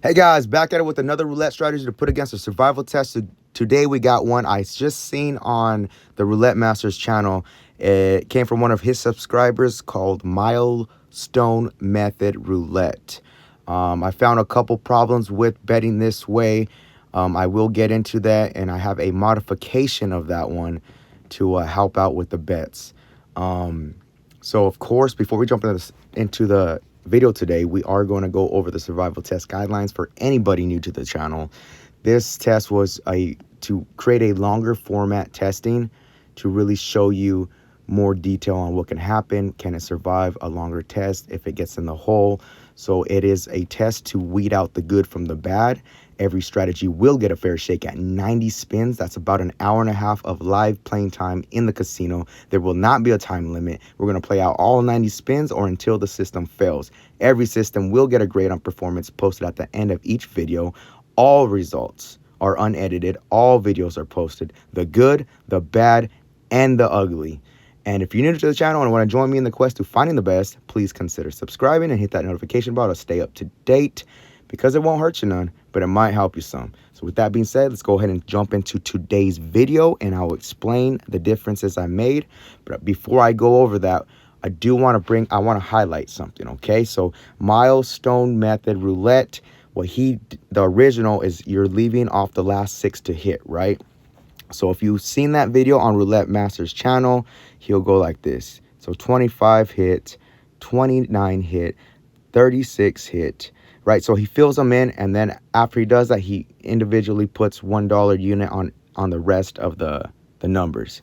Hey guys, back at it with another roulette strategy to put against a survival test. So today we got one I just seen on the Roulette Masters channel. It came from one of his subscribers called Milestone Method Roulette. I found a couple problems with betting this way. I will get into that, and I have a modification of that one to help out with the bets. So of course, before we jump into the video today, we are going to go over the survival test guidelines for anybody new to the channel. This test was to create a longer format testing to really show you more detail on what can happen. Can it survive a longer test if it gets in the hole? So it is a test to weed out the good from the bad. Every strategy will get a fair shake at 90 spins. That's about an hour and a half of live playing time in the casino. There will not be a time limit. We're going to play out all 90 spins or until the system fails. Every system will get a grade on performance posted at the end of each video. All results are unedited. All videos are posted. The good, the bad, and the ugly. And if you're new to the channel and want to join me in the quest to finding the best, please consider subscribing and hit that notification bell to stay up to date, because it won't hurt you none, but it might help you some. So with that being said, let's go ahead and jump into today's video, and I'll explain the differences I made. But before I go over that, I want to highlight something, okay? So Milestone Method Roulette, the original is you're leaving off the last 6 to hit, right? So if you've seen that video on Roulette Masters channel, he'll go like this. So 25 hit, 29 hit, 36 hit, right? So he fills them in, and then after he does that, he individually puts $1 unit on the rest of the numbers.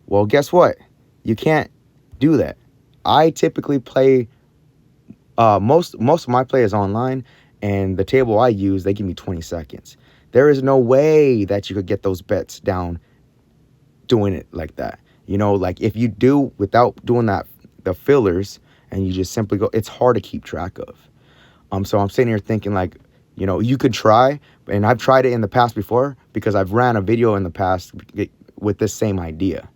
Well, guess what? You can't do that. I typically play, most of my play is online, and the table I use, they give me 20 seconds. There is no way that you could get those bets down doing it like that. You know, like if you do without doing that, the fillers, and you just simply go, it's hard to keep track of. So I'm sitting here thinking, like, you know, you could try, and I've tried it in the past before because I've ran a video in the past with this same idea,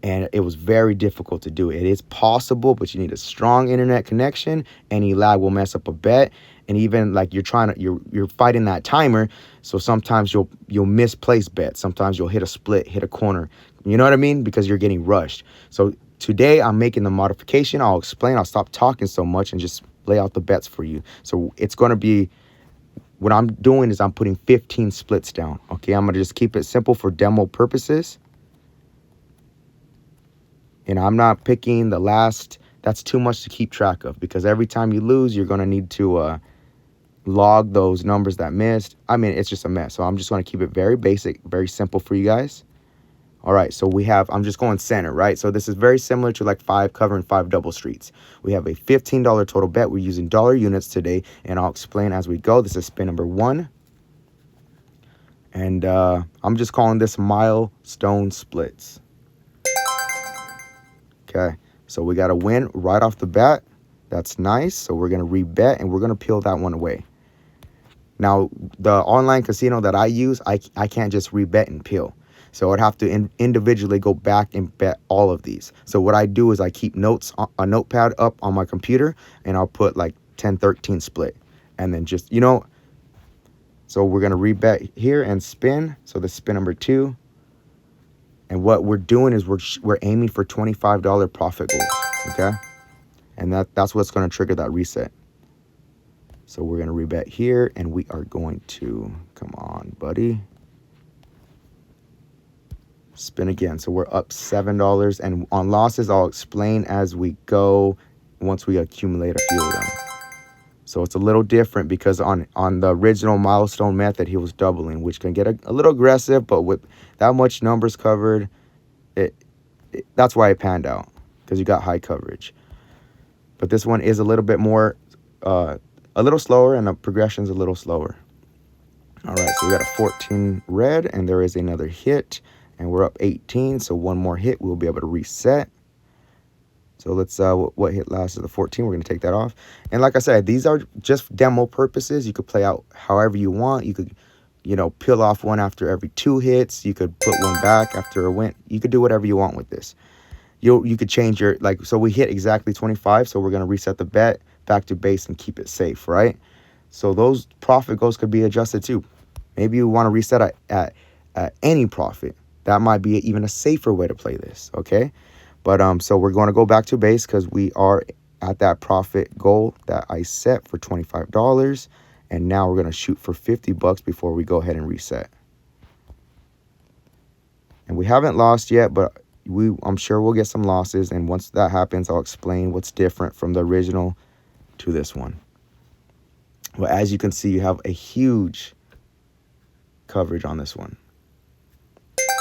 and it was very difficult to do. It is possible, but you need a strong internet connection. Any lag will mess up a bet. And even like you're fighting that timer, so sometimes you'll misplace bets. Sometimes you'll hit a split, hit a corner. You know what I mean? Because you're getting rushed. So today I'm making the modification. I'll explain. I'll stop talking so much and just lay out the bets for you. So it's going to be, what I'm doing is I'm putting 15 splits down. Okay, I'm going to just keep it simple for demo purposes. And I'm not picking the last. That's too much to keep track of, because every time you lose, you're going to need to log those numbers that missed. I mean, it's just a mess. So I'm just going to keep it very basic, very simple for you guys. All right, so I'm just going center, right? So this is very similar to like 5 cover and 5 double streets. We have a $15 total bet. We're using dollar units today, and I'll explain as we go. This is spin number 1. And I'm just calling this milestone splits. Okay, so we got a win right off the bat. That's nice. So we're going to rebet, and we're going to peel that one away. Now, the online casino that I use, I can't just rebet and peel. So I'd have to individually go back and bet all of these. So what I do is I keep a notepad up on my computer, and I'll put like 10-13 split. And then just, you know, so we're going to rebet here and spin. So this is spin number 2. And what we're doing is we're aiming for $25 profit goals, okay? And that's what's going to trigger that reset. So we're going to rebet here, and we are going to, come on, buddy. Spin again. So we're up $7. And on losses, I'll explain as we go once we accumulate a few of them. So it's a little different because on the original Milestone method, he was doubling, which can get a little aggressive, but with that much numbers covered, that's why it panned out, because you got high coverage. But this one is a little bit more, a little slower, and the progression's a little slower. All right, so we got a 14 red, and there is another hit, and we're up 18. So one more hit, we'll be able to reset. So let's, what hit last is the 14. We're going to take that off. And like I said, these are just demo purposes. You could play out however you want. You could, you know, peel off one after every 2 hits. You could put one back after a win. You could do whatever you want with this. You could change your, like, so we hit exactly 25. So we're going to reset the bet back to base and keep it safe, right? So those profit goals could be adjusted too. Maybe you want to reset at any profit. That might be even a safer way to play this, okay? But so we're going to go back to base because we are at that profit goal that I set for $25. And now we're going to shoot for 50 bucks before we go ahead and reset. And we haven't lost yet, but I'm sure we'll get some losses. And once that happens, I'll explain what's different from the original to this one. Well, as you can see, you have a huge coverage on this one.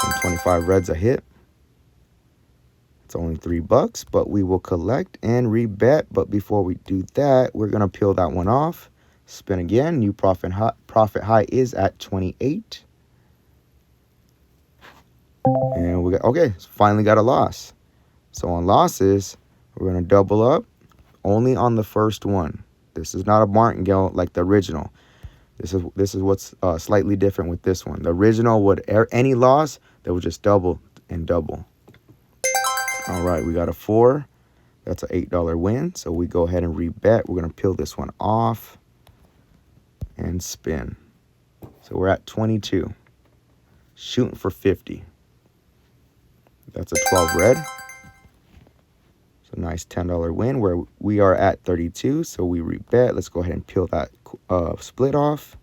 And 25 reds a hit. It's only $3, but we will collect and rebet. But before we do that, we're going to peel that one off. Spin again. New profit high is at 28. And we got, okay, finally got a loss. So on losses, we're going to double up only on the first one. This is not a martingale like the original. This is what's slightly different with this one. The original would, any loss, they would just double and double. All right, we got a 4. That's an $8 win. So we go ahead and rebet. We're going to peel this one off and spin. So we're at 22. Shooting for 50. That's a 12 red. So nice $10 win where we are at 32. So we rebet. Let's go ahead and peel that split off.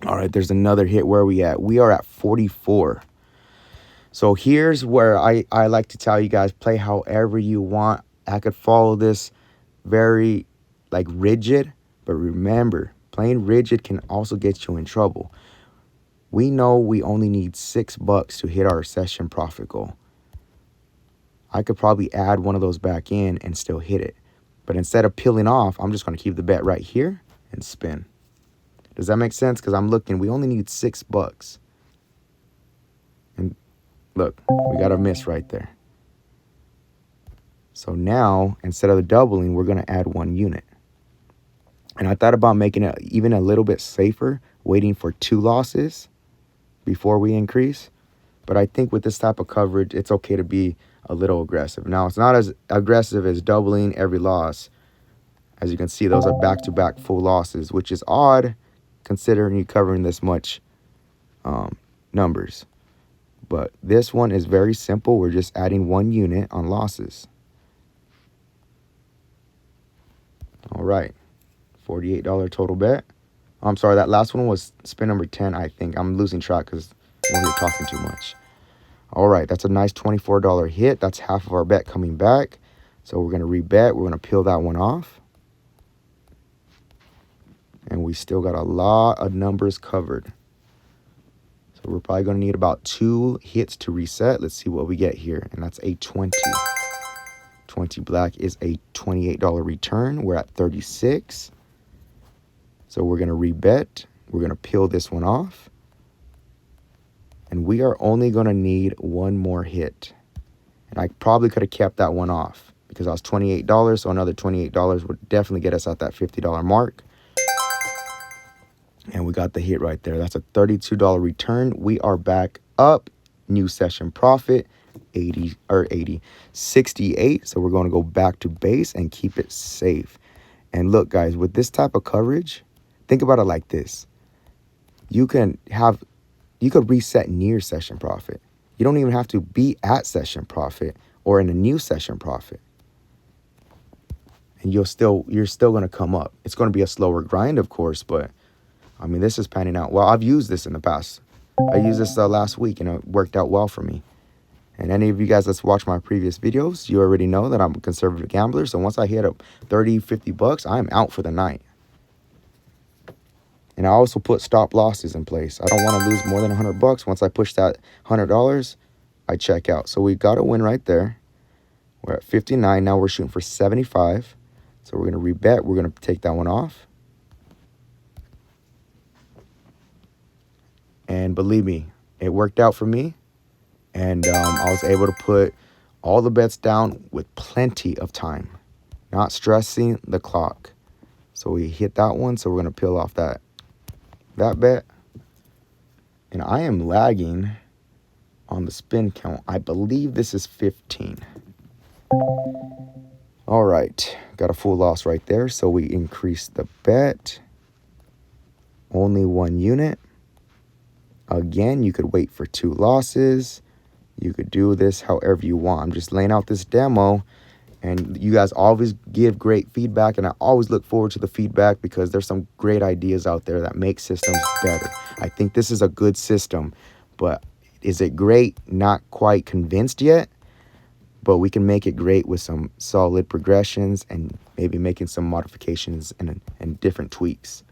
All right, there's another hit. Where are we at? We are at 44. So here's where I like to tell you guys, play however you want. I could follow this very like rigid, but remember, playing rigid can also get you in trouble. We know we only need $6 to hit our session profit goal. I could probably add one of those back in and still hit it. But instead of peeling off, I'm just going to keep the bet right here and spin. Does that make sense? Because I'm looking, we only need $6. And look, we got a miss right there. So now, instead of the doubling, we're going to add 1 unit. And I thought about making it even a little bit safer, waiting for 2 losses before we increase. But I think with this type of coverage, it's okay to be a little aggressive. Now, it's not as aggressive as doubling every loss. As you can see, those are back-to-back full losses, which is odd considering you covering this much numbers. But this one is very simple. We're just adding 1 unit on losses. All right, $48 total bet. I'm sorry, that last one was spin number 10, I think. I'm losing track because we're here talking too much. All right, that's a nice $24 hit. That's half of our bet coming back. So we're going to rebet. We're going to peel that one off. And we still got a lot of numbers covered. So we're probably going to need about 2 hits to reset. Let's see what we get here. And that's a 20. 20 black is a $28 return. We're at 36. So we're going to rebet. We're going to peel this one off. And we are only going to need 1 more hit. And I probably could have kept that one off because I was $28. So another $28 would definitely get us at that $50 mark. And we got the hit right there. That's a $32 return. We are back up. New session profit, 68. So we're going to go back to base and keep it safe. And look, guys, with this type of coverage, think about it like this. You could reset near session profit. You don't even have to be at session profit or in a new session profit. And you're still going to come up. It's going to be a slower grind, of course, but I mean, this is panning out. Well, I've used this in the past. I used this last week, and it worked out well for me. And any of you guys that's watched my previous videos, you already know that I'm a conservative gambler. So once I hit up 30, 50 bucks, I'm out for the night. And I also put stop losses in place. I don't want to lose more than 100 bucks. Once I push that $100, I check out. So we got a win right there. We're at 59. Now we're shooting for 75. So we're going to rebet. We're going to take that one off. And believe me, it worked out for me. And I was able to put all the bets down with plenty of time. Not stressing the clock. So we hit that one. So we're going to peel off that bet. And I am lagging on the spin count. I believe this is 15. All right, got a full loss right there. So we increase the bet. Only 1 unit. Again, you could wait for 2 losses. You could do this however you want. I'm just laying out this demo, and you guys always give great feedback, and I always look forward to the feedback because there's some great ideas out there that make systems better. I think this is a good system, but is it great? Not quite convinced yet, but we can make it great with some solid progressions and maybe making some modifications and different tweaks.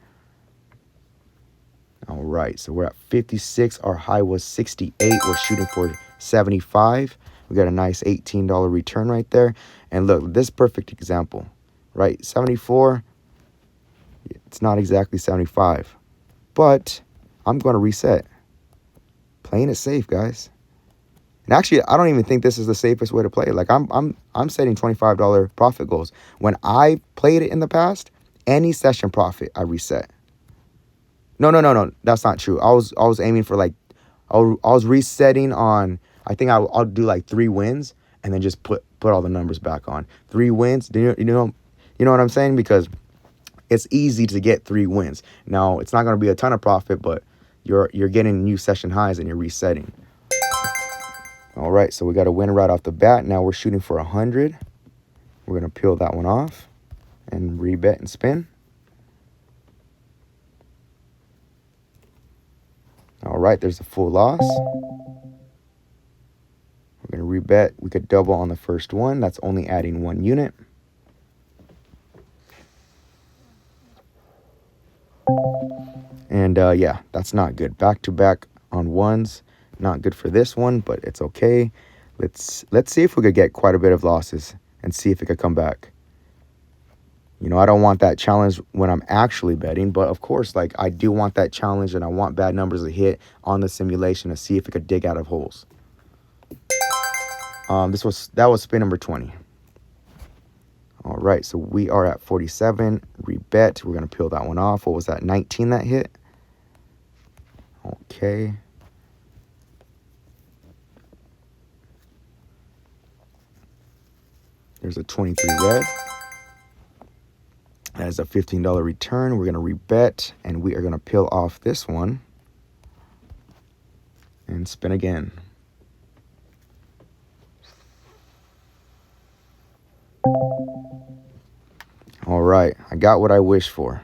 All right, so we're at 56. Our high was 68. We're shooting for 75. We got a nice $18 return right there. And look, this perfect example, right? 74, it's not exactly 75, but I'm going to reset. Playing it safe, guys. And actually, I don't even think this is the safest way to play it. Like I'm setting $25 profit goals. When I played it in the past, any session profit, I reset. No, that's not true. I was aiming for like, I was resetting on, I think I'll do like 3 wins and then just put all the numbers back on. 3 wins, you know what I'm saying? Because it's easy to get 3 wins. Now, it's not going to be a ton of profit, but you're getting new session highs and you're resetting. All right, so we got a win right off the bat. Now we're shooting for 100. We're going to peel that one off and rebet and spin. All right, there's a full loss. We're going to rebet. We could double on the first one. That's only adding 1 unit. And yeah, that's not good. Back to back on ones. Not good for this one, but it's okay. Let's see if we could get quite a bit of losses and see if it could come back. You know, I don't want that challenge when I'm actually betting, but of course, like I do want that challenge and I want bad numbers to hit on the simulation to see if it could dig out of holes. That was spin number 20. All right, so we are at 47. Rebet. We're going to peel that one off. What was that? 19 that hit. Okay. There's a 23 red. That is a $15 return. We're going to rebet, and we are going to peel off this one and spin again. All right, I got what I wished for.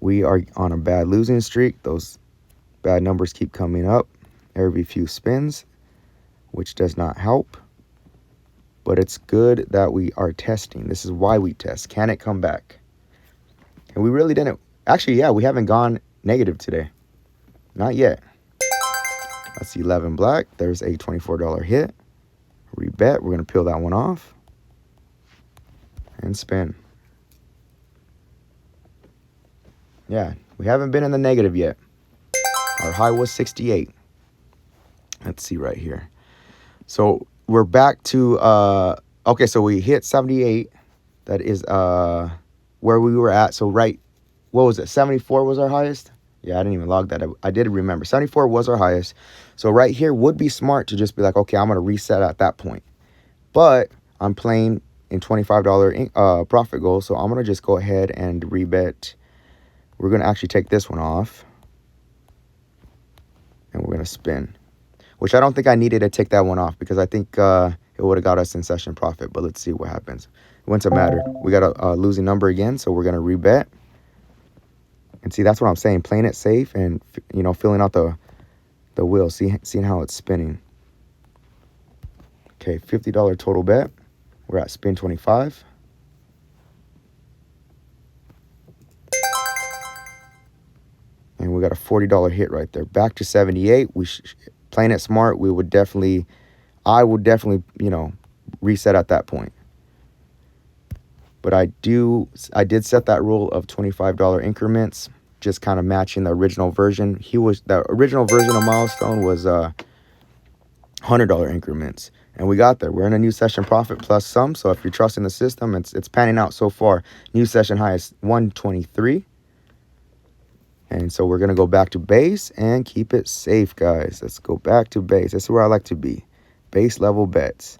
We are on a bad losing streak. Those bad numbers keep coming up every few spins, which does not help. But it's good that we are testing. This is why we test. Can it come back? And we really didn't. Actually, yeah, we haven't gone negative today. Not yet. That's 11 black. There's a $24 hit. Rebet. We're going to peel that one off. And spin. Yeah, we haven't been in the negative yet. Our high was 68. Let's see right here. So we're back to, okay, so we hit 78. That is where we were at. So right, what was it? 74 was our highest? Yeah, I didn't even log that. I did remember. 74 was our highest. So right here would be smart to just be like, okay, I'm going to reset at that point. But I'm playing in $25 profit goal. So I'm going to just go ahead and rebet. We're going to actually take this one off. And we're going to spin. Which I don't think I needed to take that one off because I think it would have got us in session profit. But let's see what happens. It wouldn't matter. We got a losing number again, so we're going to rebet. And see, that's what I'm saying. Playing it safe and, you know, filling out the wheel. Seeing how it's spinning. Okay, $50 total bet. We're at spin 25. And we got a $40 hit right there. Back to 78. Playing it smart, I would definitely, you know, reset at that point. But I did set that rule of $25 increments, just kind of matching the original version. The original version of Milestone was $100 increments, and we got there. We're in a new session profit plus some. So if you're trusting the system, it's panning out so far. New session high is 123. And so we're going to go back to base and keep it safe, guys. Let's go back to base. This is where I like to be. Base level bets.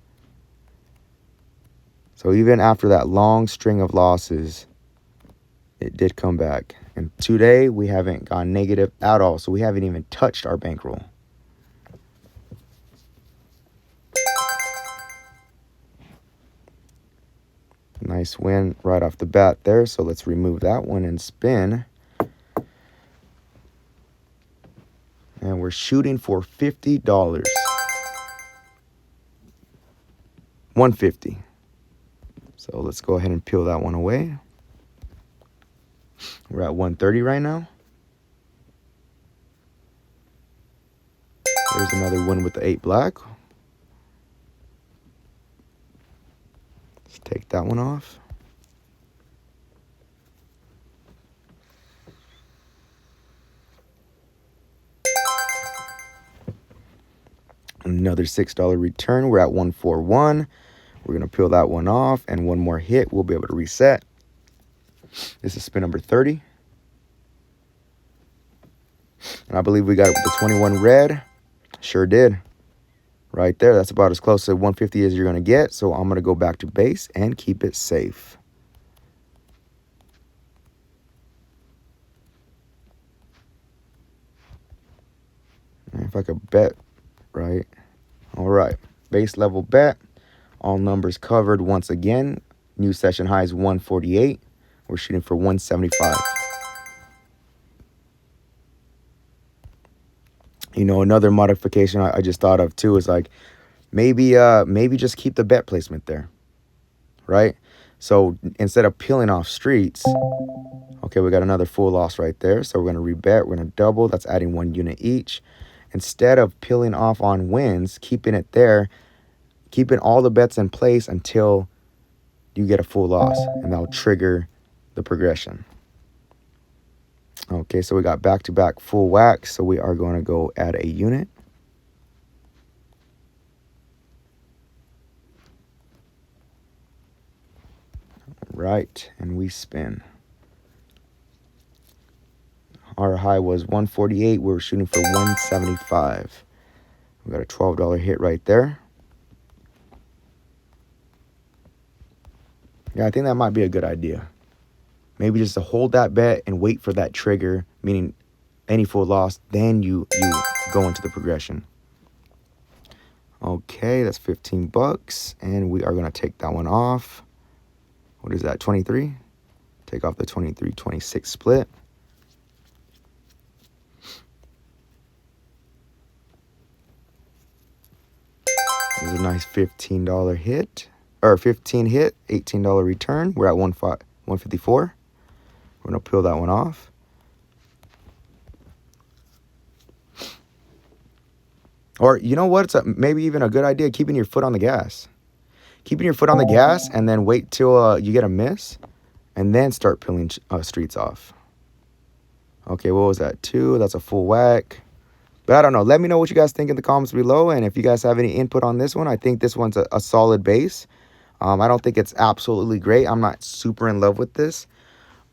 So even after that long string of losses, it did come back. And today, we haven't gone negative at all. So we haven't even touched our bankroll. Nice win right off the bat there. So let's remove that one and spin. And we're shooting for $50. $150. So let's go ahead and peel that one away. We're at 130 right now. There's another one with the 8 black. Let's take that one off. Another $6 return. We're at 141. We're going to peel that one off. And one more hit, we'll be able to reset. This is spin number 30. And I believe we got it with the 21 red. Sure did. Right there. That's about as close to 150 as you're going to get. So I'm going to go back to base and keep it safe. If I could bet, right? All right. Base level bet. All numbers covered once again. New session high is 148. We're shooting for 175. You know, another modification I just thought of too is like maybe just keep the bet placement there, right? So instead of peeling off streets, okay, we got another full loss right there. So we're going to rebet. We're going to double. That's adding 1 unit each. Instead of peeling off on wins, keeping it there, keeping all the bets in place until you get a full loss, and that'll trigger the progression. Okay, so we got back-to-back full whack, so we are going to go add a unit. Right, and we spin. Our high was 148. We were shooting for 175. We got a $12 hit right there. Yeah, I think that might be a good idea. Maybe just to hold that bet and wait for that trigger, meaning any full loss, then you go into the progression. Okay, that's 15 bucks, and we are going to take that one off. What is that, 23? Take off the 23-26 split. There's a nice $15 hit, or 15 hit, $18 return. We're at 154. We're going to peel that one off. Or you know what? It's maybe even a good idea keeping your foot on the gas. Keeping your foot on the gas and then wait till you get a miss and then start peeling streets off. Okay, what was that? 2. That's a full whack. But I don't know. Let me know what you guys think in the comments below. And if you guys have any input on this one, I think this one's a solid base. I don't think it's absolutely great. I'm not super in love with this.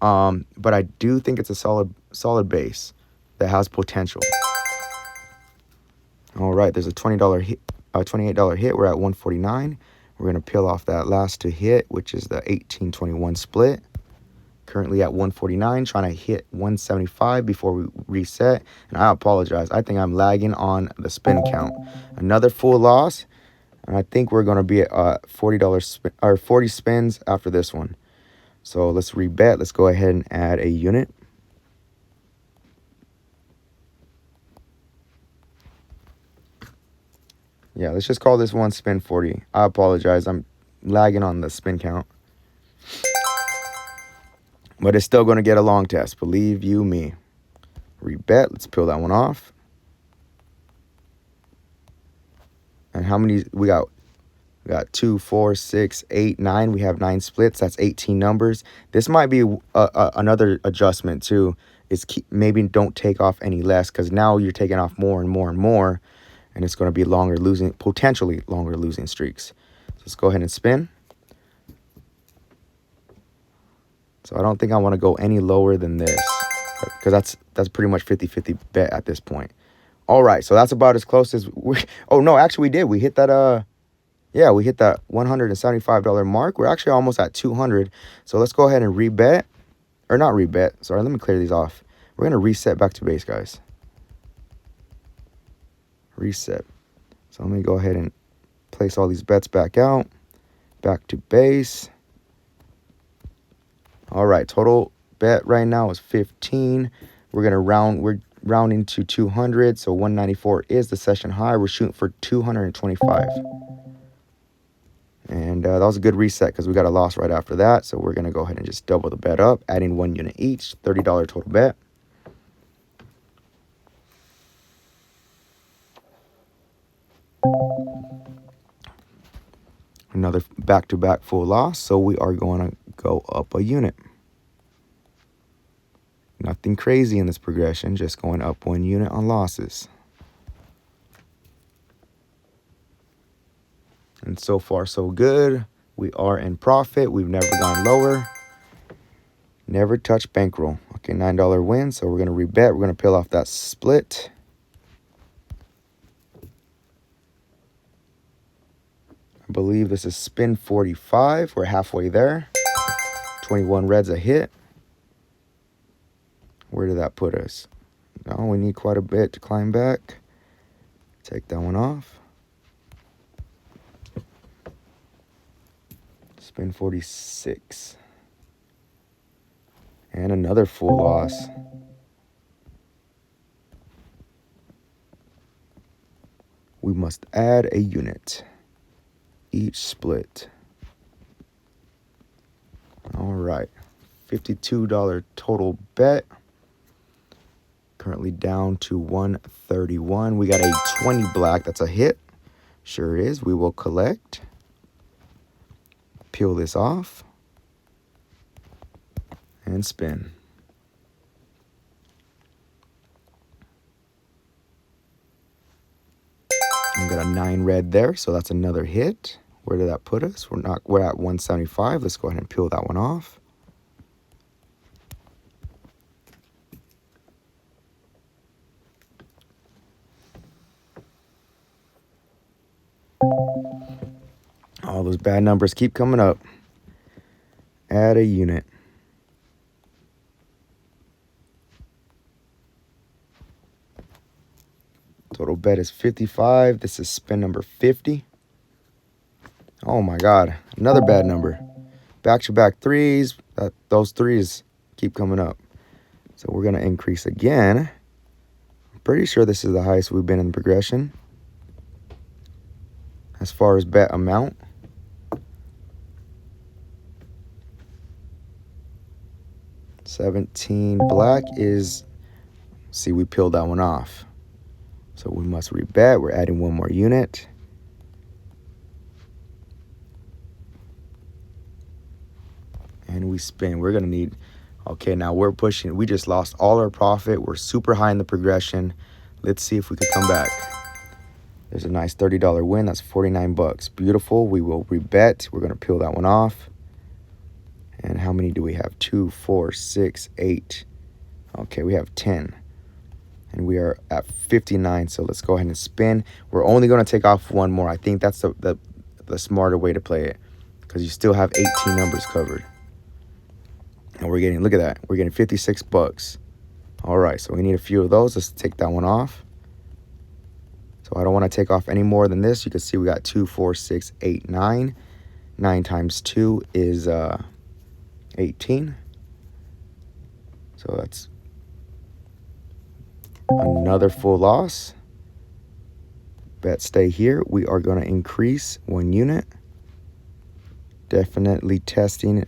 But I do think it's a solid base that has potential. All right, there's a $20 hit, $28 hit. We're at 149. We're going to peel off that last to hit, which is the 18-21 split. Currently at 149, trying to hit 175 before we reset. And I apologize. I think I'm lagging on the spin count. Another full loss. And I think we're going to be at $40 or 40 spins after this one. So let's rebet. Let's go ahead and add a unit. Yeah, let's just call this one spin 40. I apologize. I'm lagging on the spin count. But it's still going to get a long test. Believe you me. Rebet. Let's peel that one off. And how many we got? We got 2, 4, 6, 8, 9. We have 9 splits. That's 18 numbers. This might be another adjustment too. Is maybe don't take off any less, because now you're taking off more and more and more, and it's going to be potentially longer losing streaks. So let's go ahead and spin. So I don't think I want to go any lower than this. because that's pretty much 50-50 bet at this point. All right, so that's about as close as we. Oh no, actually we did. We hit that. Yeah, we hit that $175 mark. We're actually almost at 200. So let's go ahead and rebet, or not rebet. Sorry, let me clear these off. We're gonna reset back to base, guys. Reset. So let me go ahead and place all these bets back out. Back to base. All right, total bet right now is 15. We're rounding to 200, so 194 is the session high. We're shooting for 225. And that was a good reset because we got a loss right after that. So we're going to go ahead and just double the bet up, adding 1 unit each, $30 total bet. Another back-to-back full loss, so we are going to go up a unit. Nothing crazy in this progression, just going up 1 unit on losses. And so far, so good. We are in profit. We've never gone lower. Never touched bankroll. Okay, $9 win, so we're going to rebet. We're going to peel off that split. I believe this is spin 45. We're halfway there. 21 reds a hit. Where did that put us? No, we need quite a bit to climb back. Take that one off. Spin 46. And another full loss. We must add a unit each split. All right. $52 total bet. Currently down to 131. We got a 20 black. That's a hit. Sure is. We will collect. Peel this off. And spin. We got a 9 red there, so that's another hit. Where did that put us? We're at 175. Let's go ahead and peel that one off. All those bad numbers keep coming up. Add a unit. Total bet is 55. This is spin number 50. Oh my God, another bad number. Back-to-back threes. Those threes keep coming up. So we're going to increase again. I'm pretty sure this is the highest we've been in the progression. As far as bet amount. $17 black is, see, we peeled that one off. So we must rebet. We're adding 1 more unit. And we spin. We're going to need, okay, now we're pushing. We just lost all our profit. We're super high in the progression. Let's see if we could come back. There's a nice $30 win. That's 49 bucks. Beautiful. We will rebet. We're going to peel that one off. And how many do we have? 2, 4, 6, 8. Okay, we have 10. And we are at 59, so let's go ahead and spin. We're only going to take off 1 more. I think that's the smarter way to play it, because you still have 18 numbers covered. And we're getting, look at that, we're getting 56 bucks. All right, so we need a few of those. Let's take that one off. So I don't want to take off any more than this. You can see we got 2, 4, 6, 8, 9. 9 times 2 is 18. So that's another full loss. Bet stay here. We are going to increase 1 unit. Definitely testing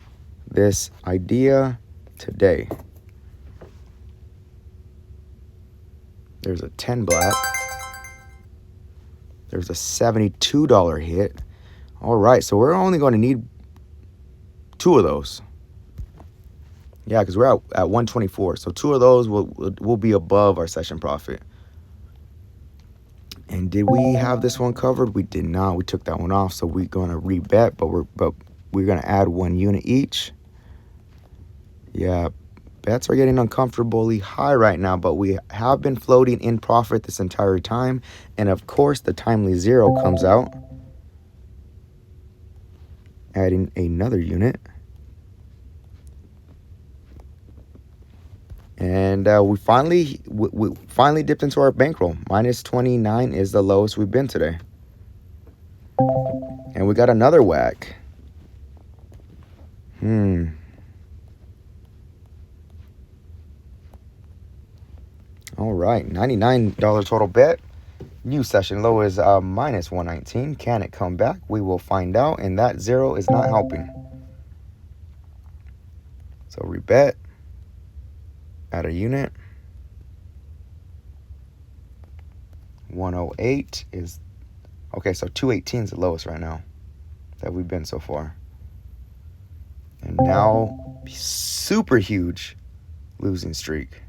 this idea today. There's a 10 black. There's a $72 hit. All right, so we're only going to need 2 of those. Yeah, because we're at 124. So 2 of those will be above our session profit. And did we have this one covered? We did not. We took that one off. So we're going to rebet, but we're going to add 1 unit each. Yeah, Bets are getting uncomfortably high right now, but we have been floating in profit this entire time. And of course, the timely zero comes out, adding another unit. And we finally dipped into our bankroll. Minus 29 is the lowest we've been today. And we got another whack. All right, $99 total bet. New session low is minus 119. Can it come back? We will find out. And that zero is not helping. So rebet. Add a unit. 108 is... Okay, so 218 is the lowest right now that we've been so far. And now, super huge losing streak.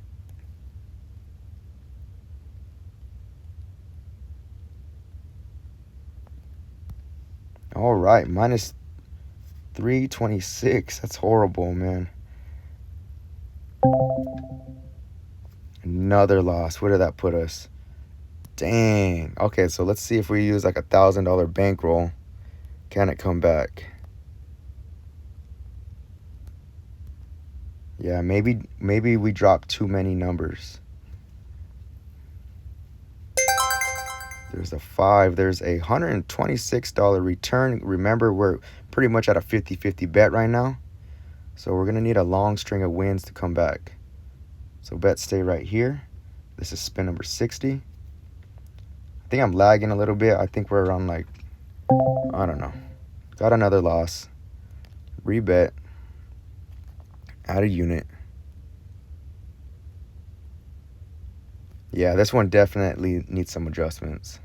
All right, minus 326. That's horrible, man. Another loss. Where did that put us? Dang. Okay, so let's see if we use like $1,000 bankroll. Can it come back? Yeah, maybe we dropped too many numbers. There's a 5. There's a $126 return. Remember, we're pretty much at a 50-50 bet right now. So we're going to need a long string of wins to come back. So bet stay right here. This is spin number 60. I think I'm lagging a little bit. I think we're around like, I don't know. Got another loss. Rebet. Add a unit. Yeah, this one definitely needs some adjustments.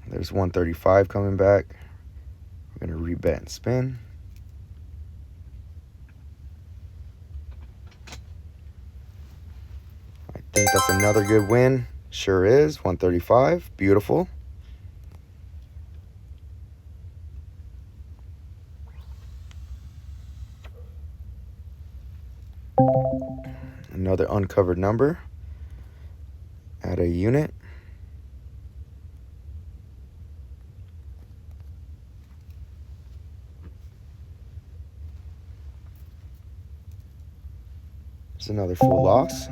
There's 135 coming back. We're going to rebet and spin. I think that's another good win. Sure is. 135. Beautiful. Another uncovered number. Add a unit. There's another full loss.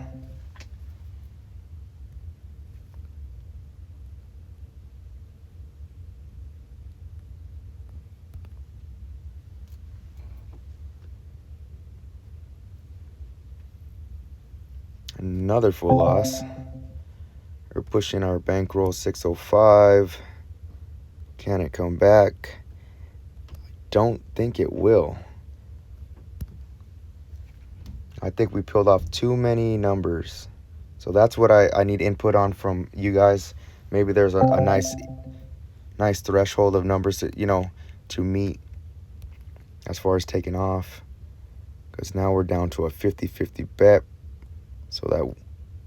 Another full loss. We're pushing our bankroll 605. Can it come back? Don't think it will. I think we peeled off too many numbers. So that's what I need input on from you guys. Maybe there's a nice threshold of numbers to meet as far as taking off. Because now we're down to a 50-50 bet. So that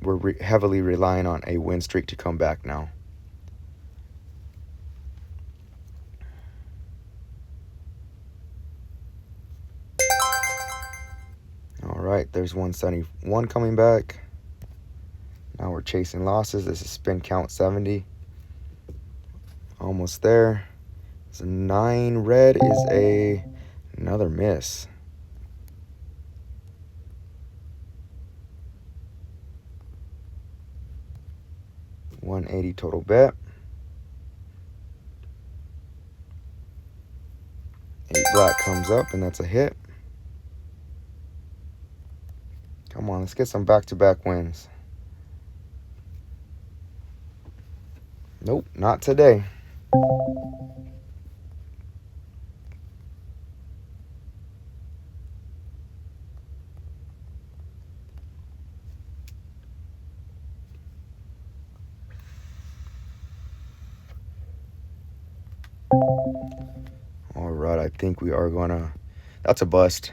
we're heavily relying on a win streak to come back now. All right, there's 171 coming back. Now we're chasing losses. This is spin count 70. Almost there. So 9 red is another miss. $180 total bet. 8 black comes up, and that's a hit. Come on, let's get some back-to-back wins. Nope, not today. All right, I think we are gonna... That's a bust.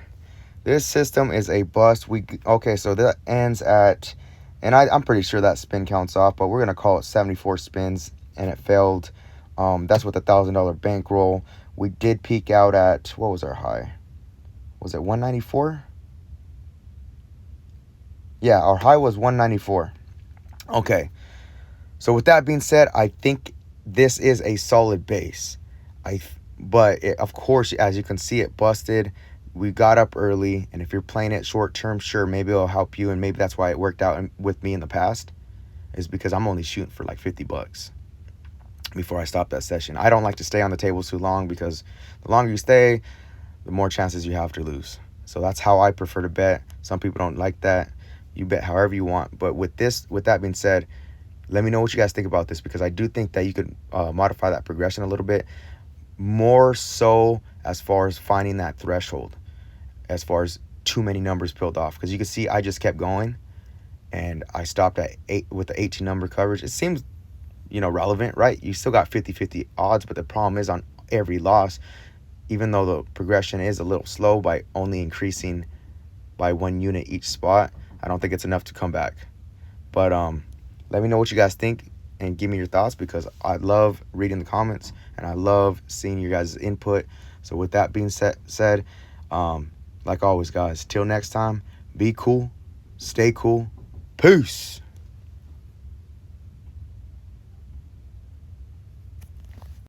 This system is a bust. Okay, so that ends at... And I'm pretty sure that spin counts off, but we're going to call it 74 spins, and it failed. That's with $1,000 bankroll. We did peak out at, what was our high? Was it 194? Yeah, our high was 194. Okay. So with that being said, I think this is a solid base. But of course, as you can see, it busted. We got up early, and if you're playing it short term, sure, maybe it'll help you, and maybe that's why it worked out with me in the past, is because I'm only shooting for like 50 bucks before I stop that session. I don't like to stay on the tables too long, because the longer you stay, the more chances you have to lose. So that's how I prefer to bet. Some people don't like that. You bet however you want. But with that being said, let me know what you guys think about this, because I do think that you could modify that progression a little bit, more so as far as finding that threshold, as far as too many numbers peeled off. Because you can see I just kept going, and I stopped at 8 with the 18 number coverage. It seems, relevant, right? You still got 50-50 odds, but the problem is on every loss, even though the progression is a little slow by only increasing by 1 unit each spot, I don't think it's enough to come back. But let me know what you guys think and give me your thoughts, because I love reading the comments and I love seeing your guys' input. So with that being said, like always, guys, till next time, be cool, stay cool, peace.